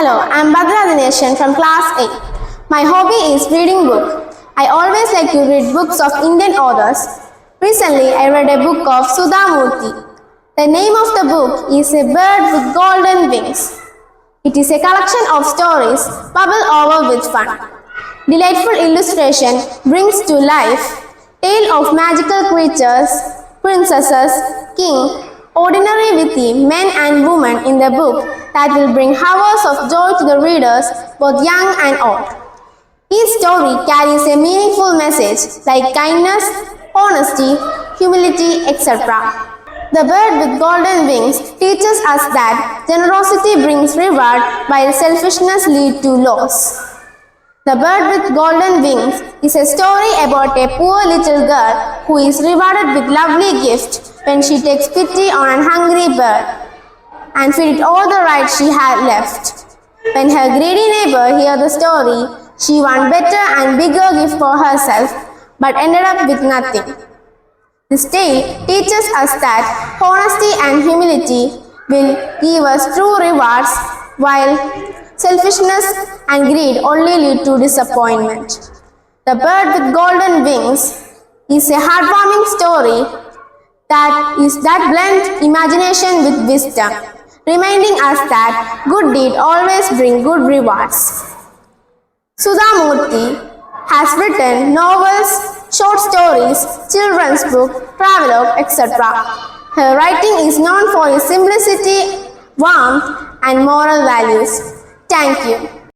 Hello, I am Bhadra Dineshan from class 8. My hobby is reading book. I always like to read books of Indian authors. Recently, I read a book of Sudha Murthy. The name of the book is A Bird with Golden Wings. It is a collection of stories bubble over with fun. Delightful illustration brings to life tale of magical creatures, princesses, king, ordinary witty men and women in the book that will bring hours of joy to the readers, both young and old. Each story carries a meaningful message like kindness, honesty, humility, etc. The Bird with Golden Wings teaches us that generosity brings reward while selfishness leads to loss. The Bird with Golden Wings is a story about a poor little girl who is rewarded with lovely gift when she takes pity on a hungry bird and feed it all the rice she had left. When her greedy neighbor heard the story, she wanted better and bigger gift for herself but ended up with nothing. This tale teaches us that honesty and humility will give us true rewards while selfishness and greed only lead to disappointment. The Bird with Golden Wings is a heartwarming story that blends imagination with wisdom, reminding us that good deeds always bring good rewards. Sudha Murthy has written novels, short stories, children's book, travelogue, etc. Her writing is known for its simplicity, warmth, and moral values. Thank you.